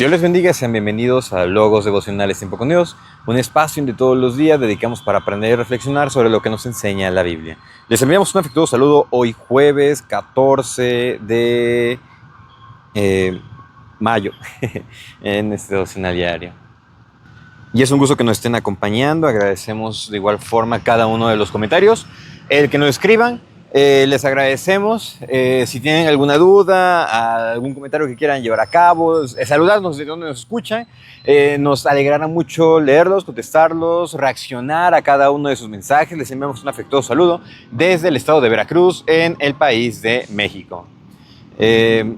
Dios les bendiga, sean bienvenidos a Logos Devocionales Tiempo con Dios, un espacio donde todos los días dedicamos para aprender y reflexionar sobre lo que nos enseña la Biblia. Les enviamos un afectuoso saludo hoy jueves 14 de mayo en este devocional diario. Y es un gusto que nos estén acompañando, agradecemos de igual forma cada uno de los comentarios, el que nos escriban. Les agradecemos. Si tienen alguna duda, algún comentario que quieran llevar a cabo, saludarnos de donde nos escuchan, nos alegrará mucho leerlos, contestarlos, reaccionar a cada uno de sus mensajes. Les enviamos un afectuoso saludo desde el estado de Veracruz, en el país de México. De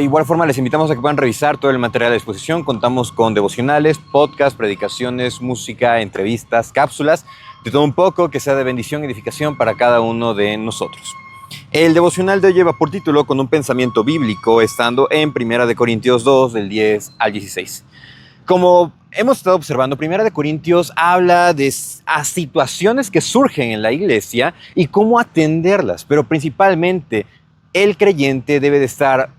igual forma, les invitamos a que puedan revisar todo el material a disposición. Contamos con devocionales, podcasts, predicaciones, música, entrevistas, cápsulas, de todo un poco que sea de bendición y edificación para cada uno de nosotros. El devocional de hoy lleva por título Con un pensamiento bíblico, estando en 1 Corintios 2, del 10 al 16. Como hemos estado observando, 1 Corintios habla de situaciones que surgen en la iglesia y cómo atenderlas, pero principalmente el creyente debe de estar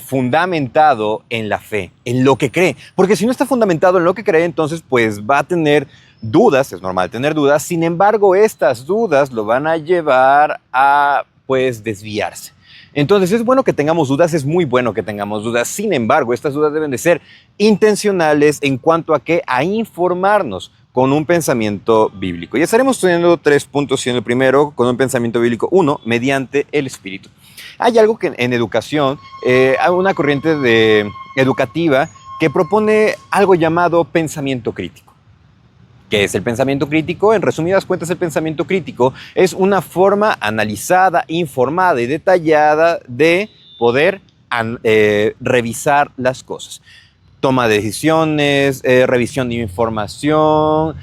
fundamentado en la fe, en lo que cree. Porque si no está fundamentado en lo que cree, entonces pues va a tener dudas, es normal tener dudas. Sin embargo, estas dudas lo van a llevar a pues desviarse. Entonces es bueno que tengamos dudas, es muy bueno que tengamos dudas. Sin embargo, estas dudas deben de ser intencionales en cuanto a qué, a informarnos con un pensamiento bíblico. Y estaremos estudiando 3 puntos, siendo el primero, con un pensamiento bíblico. 1, mediante el Espíritu. Hay algo que en educación, hay una corriente educativa que propone algo llamado pensamiento crítico. ¿Qué es el pensamiento crítico? En resumidas cuentas, el pensamiento crítico es una forma analizada, informada y detallada de poder revisar las cosas. Toma de decisiones, revisión de información,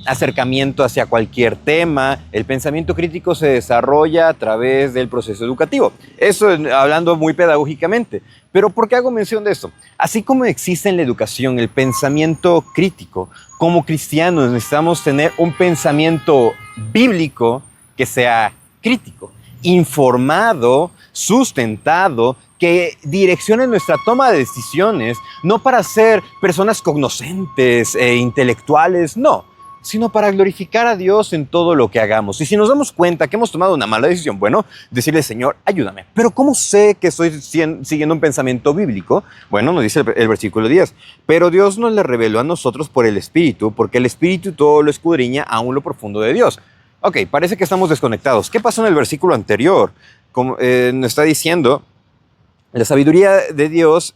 acercamiento hacia cualquier tema. El pensamiento crítico se desarrolla a través del proceso educativo. Eso hablando muy pedagógicamente. Pero ¿por qué hago mención de esto? Así como existe en la educación el pensamiento crítico, como cristianos necesitamos tener un pensamiento bíblico que sea crítico, informado, sustentado, que direccione nuestra toma de decisiones, no para ser personas cognoscentes e intelectuales, no, sino para glorificar a Dios en todo lo que hagamos. Y si nos damos cuenta que hemos tomado una mala decisión, bueno, decirle, Señor, ayúdame. Pero ¿cómo sé que estoy siguiendo un pensamiento bíblico? Bueno, nos dice el versículo 10. Pero Dios nos le reveló a nosotros por el Espíritu, porque el Espíritu todo lo escudriña aún lo profundo de Dios. Ok, parece que estamos desconectados. ¿Qué pasó en el versículo anterior? Como nos está diciendo, la sabiduría de Dios,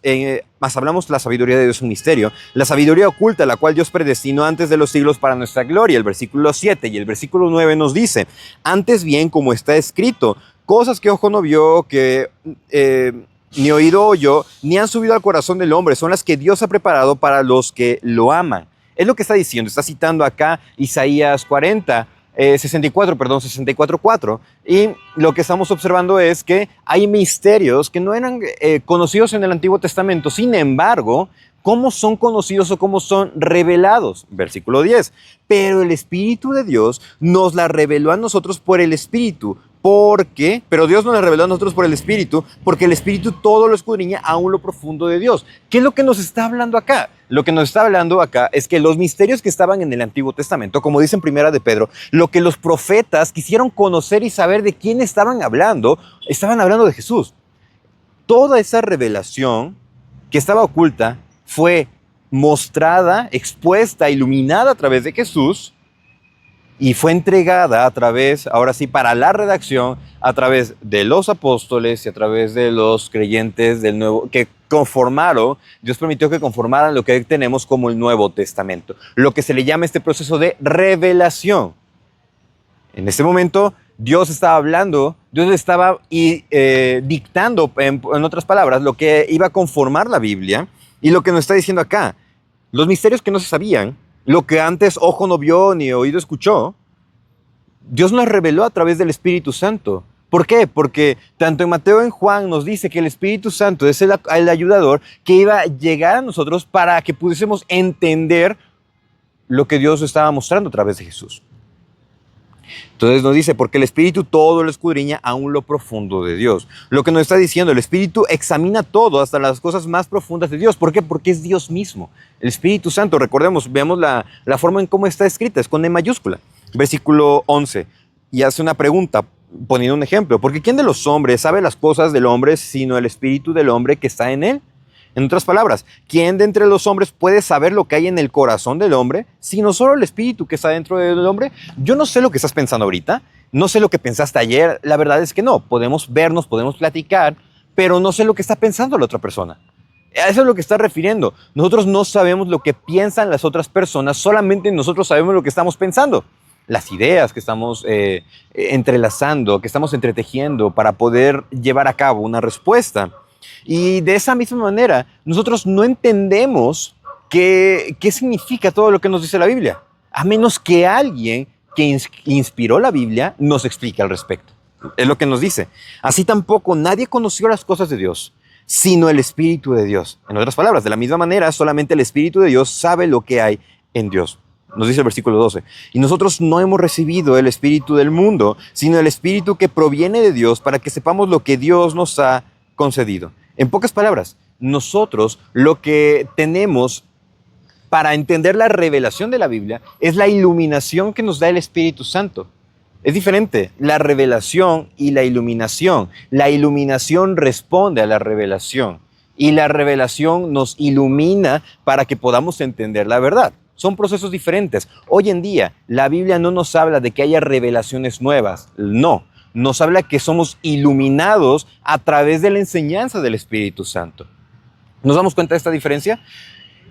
más hablamos, la sabiduría de Dios es un misterio, la sabiduría oculta, la cual Dios predestinó antes de los siglos para nuestra gloria, el versículo 7 y el versículo 9 nos dice, antes bien como está escrito, cosas que ojo no vio, que ni oído oyó, ni han subido al corazón del hombre, son las que Dios ha preparado para los que lo aman. Es lo que está diciendo, está citando acá Isaías 64:4, y lo que estamos observando es que hay misterios que no eran conocidos en el Antiguo Testamento. Sin embargo, ¿cómo son conocidos o cómo son revelados? Versículo 10. Pero el Espíritu de Dios nos la reveló a nosotros por el Espíritu. Pero Dios nos la reveló a nosotros por el Espíritu, porque el Espíritu todo lo escudriña aún lo profundo de Dios. ¿Qué es lo que nos está hablando acá? Lo que nos está hablando acá es que los misterios que estaban en el Antiguo Testamento, como dice en Primera de Pedro, lo que los profetas quisieron conocer y saber de quién estaban hablando de Jesús. Toda esa revelación que estaba oculta fue mostrada, expuesta, iluminada a través de Jesús, y fue entregada a través, ahora sí, para la redacción, a través de los apóstoles y a través de los creyentes del Nuevo, que conformaron, Dios permitió que conformaran lo que hoy tenemos como el Nuevo Testamento, lo que se le llama este proceso de revelación. En este momento, Dios estaba hablando, Dios le estaba dictando, en otras palabras, lo que iba a conformar la Biblia, y lo que nos está diciendo acá, los misterios que no se sabían, lo que antes ojo no vio ni oído escuchó, Dios nos reveló a través del Espíritu Santo. ¿Por qué? Porque tanto en Mateo como en Juan nos dice que el Espíritu Santo es el ayudador que iba a llegar a nosotros para que pudiésemos entender lo que Dios estaba mostrando a través de Jesús. Entonces nos dice, porque el Espíritu todo lo escudriña aún lo profundo de Dios. Lo que nos está diciendo, el Espíritu examina todo, hasta las cosas más profundas de Dios. ¿Por qué? Porque es Dios mismo. El Espíritu Santo, recordemos, veamos la forma en cómo está escrita, es con E mayúscula. Versículo 11, y hace una pregunta, poniendo un ejemplo. Porque ¿quién de los hombres sabe las cosas del hombre, sino el Espíritu del hombre que está en él? En otras palabras, ¿quién de entre los hombres puede saber lo que hay en el corazón del hombre, sino solo el espíritu que está dentro del hombre? Yo no sé lo que estás pensando ahorita, no sé lo que pensaste ayer, la verdad es que no. Podemos vernos, podemos platicar, pero no sé lo que está pensando la otra persona. A eso es lo que está refiriendo. Nosotros no sabemos lo que piensan las otras personas, solamente nosotros sabemos lo que estamos pensando. Las ideas que estamos entrelazando, que estamos entretejiendo para poder llevar a cabo una respuesta. Y de esa misma manera, nosotros no entendemos qué significa todo lo que nos dice la Biblia, a menos que alguien que inspiró la Biblia nos explique al respecto. Es lo que nos dice. Así tampoco nadie conoció las cosas de Dios, sino el Espíritu de Dios. En otras palabras, de la misma manera, solamente el Espíritu de Dios sabe lo que hay en Dios. Nos dice el versículo 12. Y nosotros no hemos recibido el espíritu del mundo, sino el Espíritu que proviene de Dios, para que sepamos lo que Dios nos ha concedido. En pocas palabras, nosotros lo que tenemos para entender la revelación de la Biblia es la iluminación que nos da el Espíritu Santo. Es diferente la revelación y la iluminación. La iluminación responde a la revelación y la revelación nos ilumina para que podamos entender la verdad. Son procesos diferentes. Hoy en día, la Biblia no nos habla de que haya revelaciones nuevas. No. Nos habla que somos iluminados a través de la enseñanza del Espíritu Santo. ¿Nos damos cuenta de esta diferencia?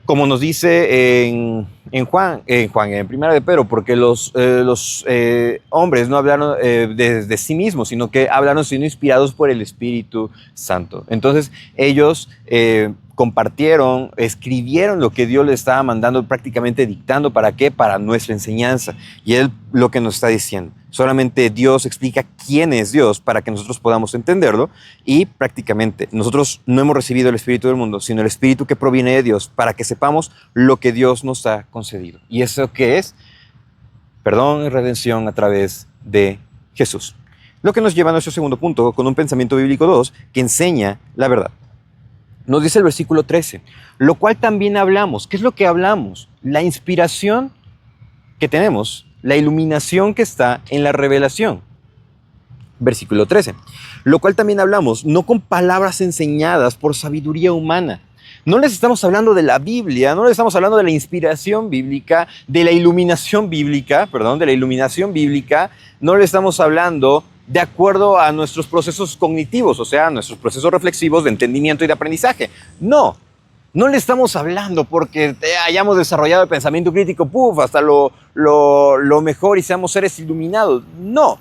Como nos dice en Primera de Pedro, porque los hombres no hablaron de sí mismos, sino que hablaron siendo inspirados por el Espíritu Santo. Entonces ellos compartieron, escribieron lo que Dios les estaba mandando, prácticamente dictando. ¿Para qué? Para nuestra enseñanza. Y Él lo que nos está diciendo. Solamente Dios explica quién es Dios para que nosotros podamos entenderlo, y prácticamente nosotros no hemos recibido el Espíritu del mundo, sino el Espíritu que proviene de Dios, para que sepamos lo que Dios nos ha concedido. ¿Y eso qué es? Perdón y redención a través de Jesús. Lo que nos lleva a nuestro segundo punto, con un pensamiento bíblico 2, que enseña la verdad. Nos dice el versículo 13, lo cual también hablamos. ¿Qué es lo que hablamos? La inspiración que tenemos, la iluminación que está en la revelación. Versículo 13, lo cual también hablamos, no con palabras enseñadas por sabiduría humana. No les estamos hablando de la Biblia, no les estamos hablando de la inspiración bíblica, de la iluminación bíblica, no les estamos hablando de acuerdo a nuestros procesos cognitivos, o sea, nuestros procesos reflexivos de entendimiento y de aprendizaje. No le estamos hablando porque hayamos desarrollado el pensamiento crítico, hasta lo mejor y seamos seres iluminados. No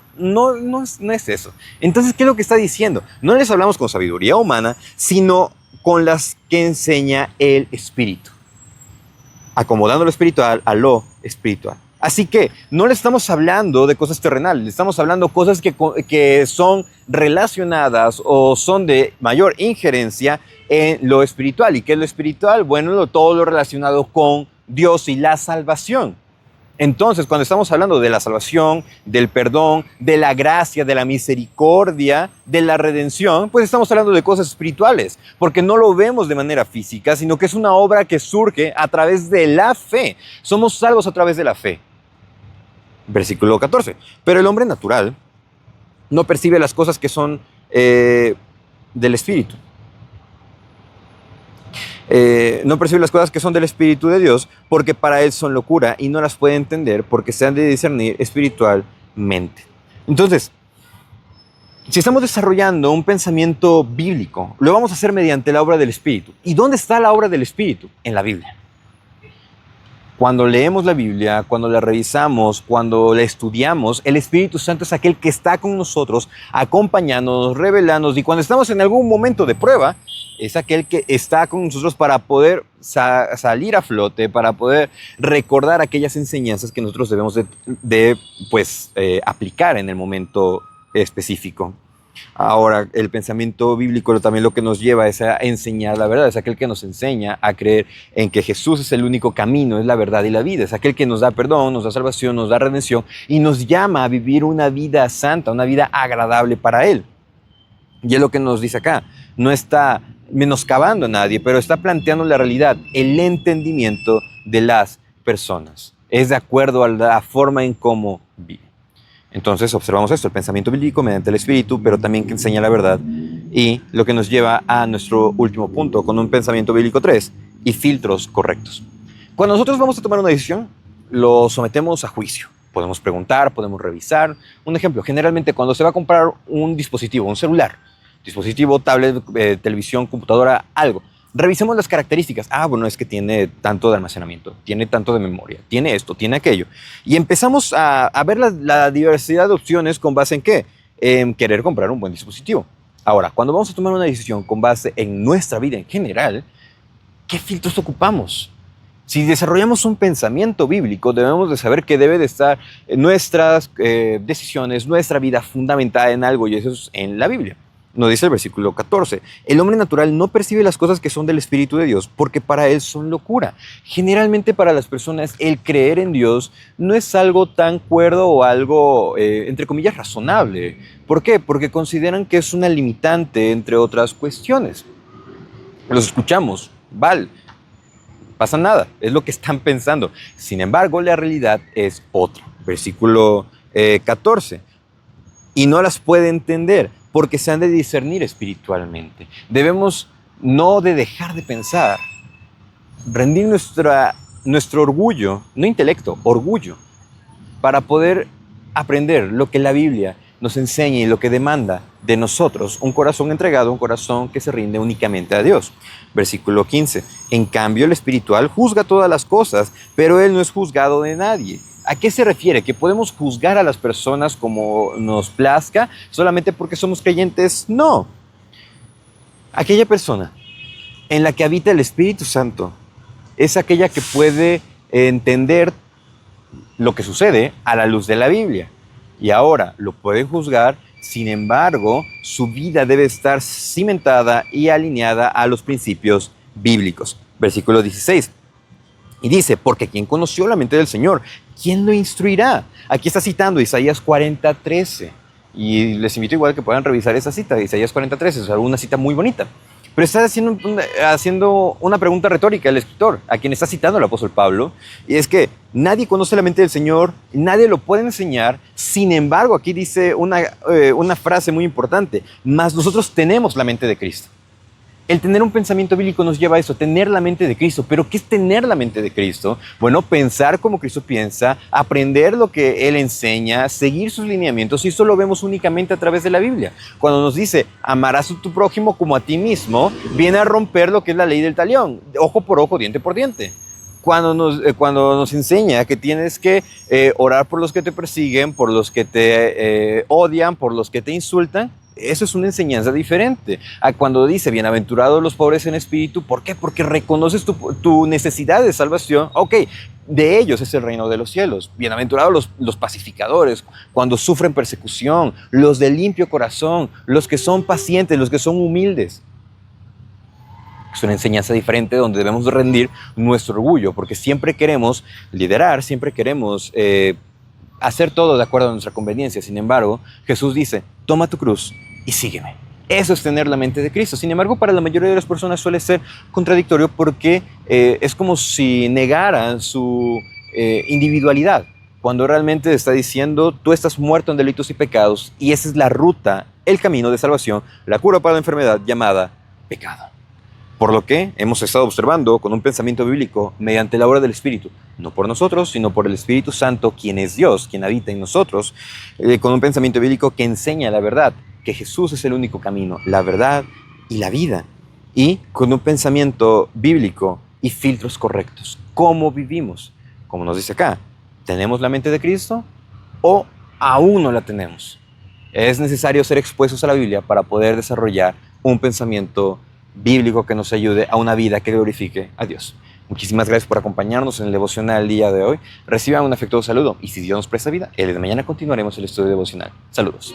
es eso. Entonces, ¿qué es lo que está diciendo? No les hablamos con sabiduría humana, sino con las que enseña el Espíritu, acomodando lo espiritual a lo espiritual. Así que no le estamos hablando de cosas terrenales, le estamos hablando de cosas que son relacionadas o son de mayor injerencia en lo espiritual. ¿Y qué es lo espiritual? Bueno, todo lo relacionado con Dios y la salvación. Entonces, cuando estamos hablando de la salvación, del perdón, de la gracia, de la misericordia, de la redención, pues estamos hablando de cosas espirituales, porque no lo vemos de manera física, sino que es una obra que surge a través de la fe. Somos salvos a través de la fe. Versículo 14. Pero el hombre natural no percibe las cosas que son del Espíritu. No percibe las cosas que son del Espíritu de Dios, porque para él son locura y no las puede entender porque se han de discernir espiritualmente. Entonces, si estamos desarrollando un pensamiento bíblico, lo vamos a hacer mediante la obra del Espíritu. ¿Y dónde está la obra del Espíritu? En la Biblia. Cuando leemos la Biblia, cuando la revisamos, cuando la estudiamos, el Espíritu Santo es aquel que está con nosotros, acompañándonos, revelándonos, y cuando estamos en algún momento de prueba, es aquel que está con nosotros para poder salir a flote, para poder recordar aquellas enseñanzas que nosotros debemos de aplicar en el momento específico. Ahora, el pensamiento bíblico también lo que nos lleva es a enseñar la verdad, es aquel que nos enseña a creer en que Jesús es el único camino, es la verdad y la vida, es aquel que nos da perdón, nos da salvación, nos da redención y nos llama a vivir una vida santa, una vida agradable para Él. Y es lo que nos dice acá, no está menoscabando a nadie, pero está planteando la realidad, el entendimiento de las personas. Es de acuerdo a la forma en cómo vive. Entonces observamos esto, el pensamiento bíblico mediante el Espíritu, pero también que enseña la verdad. Y lo que nos lleva a nuestro último punto, con un pensamiento bíblico 3 y filtros correctos. Cuando nosotros vamos a tomar una decisión, lo sometemos a juicio. Podemos preguntar, podemos revisar. Un ejemplo, generalmente cuando se va a comprar un dispositivo, un celular, dispositivo, tablet, televisión, computadora, algo, revisemos las características. Bueno, es que tiene tanto de almacenamiento, tiene tanto de memoria, tiene esto, tiene aquello. Y empezamos a ver la diversidad de opciones con base en qué? En querer comprar un buen dispositivo. Ahora, cuando vamos a tomar una decisión con base en nuestra vida en general, ¿qué filtros ocupamos? Si desarrollamos un pensamiento bíblico, debemos de saber que debe de estar nuestras decisiones, nuestra vida fundamentada en algo, y eso es en la Biblia. Nos dice el versículo 14, el hombre natural no percibe las cosas que son del Espíritu de Dios porque para él son locura. Generalmente para las personas el creer en Dios no es algo tan cuerdo o algo, entre comillas, razonable. ¿Por qué? Porque consideran que es una limitante entre otras cuestiones. Los escuchamos, vale, pasa nada, es lo que están pensando. Sin embargo, la realidad es otra. Versículo 14, y no las puede entender, porque se han de discernir espiritualmente. Debemos no de dejar de pensar, rendir nuestro orgullo, no intelecto, orgullo, para poder aprender lo que la Biblia nos enseña y lo que demanda de nosotros, un corazón entregado, un corazón que se rinde únicamente a Dios. Versículo 15, en cambio el espiritual juzga todas las cosas, pero él no es juzgado de nadie. ¿A qué se refiere? ¿Que podemos juzgar a las personas como nos plazca solamente porque somos creyentes? No. Aquella persona en la que habita el Espíritu Santo es aquella que puede entender lo que sucede a la luz de la Biblia. Y ahora lo pueden juzgar, sin embargo, su vida debe estar cimentada y alineada a los principios bíblicos. Versículo 16. Y dice, porque ¿quién conoció la mente del Señor? ¿Quién lo instruirá? Aquí está citando Isaías 40:13. Y les invito igual que puedan revisar esa cita, Isaías 40:13, es una cita muy bonita. Pero está haciendo una pregunta retórica el escritor, a quien está citando el apóstol Pablo, y es que nadie conoce la mente del Señor, nadie lo puede enseñar. Sin embargo, aquí dice una frase muy importante, mas nosotros tenemos la mente de Cristo. El tener un pensamiento bíblico nos lleva a eso, tener la mente de Cristo. ¿Pero qué es tener la mente de Cristo? Bueno, pensar como Cristo piensa, aprender lo que Él enseña, seguir sus lineamientos, y eso lo vemos únicamente a través de la Biblia. Cuando nos dice, amarás a tu prójimo como a ti mismo, viene a romper lo que es la ley del talión, ojo por ojo, diente por diente. Cuando nos enseña que tienes que orar por los que te persiguen, por los que te odian, por los que te insultan, eso es una enseñanza diferente a cuando dice, bienaventurados los pobres en espíritu. ¿Por qué? Porque reconoces tu necesidad de salvación. Ok, de ellos es el reino de los cielos. Bienaventurados los pacificadores, cuando sufren persecución, los de limpio corazón, los que son pacientes, los que son humildes. Es una enseñanza diferente donde debemos rendir nuestro orgullo, porque siempre queremos liderar, siempre queremos hacer todo de acuerdo a nuestra conveniencia. Sin embargo, Jesús dice, toma tu cruz y sígueme. Eso es tener la mente de Cristo. Sin embargo, para la mayoría de las personas suele ser contradictorio porque es como si negaran su individualidad, cuando realmente está diciendo, tú estás muerto en delitos y pecados, y esa es la ruta, el camino de salvación, la cura para la enfermedad llamada pecado. Por lo que hemos estado observando con un pensamiento bíblico mediante la obra del Espíritu, no por nosotros, sino por el Espíritu Santo, quien es Dios, quien habita en nosotros, con un pensamiento bíblico que enseña la verdad, que Jesús es el único camino, la verdad y la vida, y con un pensamiento bíblico y filtros correctos. ¿Cómo vivimos? Como nos dice acá, ¿tenemos la mente de Cristo o aún no la tenemos? Es necesario ser expuestos a la Biblia para poder desarrollar un pensamiento bíblico que nos ayude a una vida que glorifique a Dios. Muchísimas gracias por acompañarnos en el devocional el día de hoy. Reciban un afectuoso saludo y si Dios nos presta vida, el de mañana continuaremos el estudio devocional. Saludos.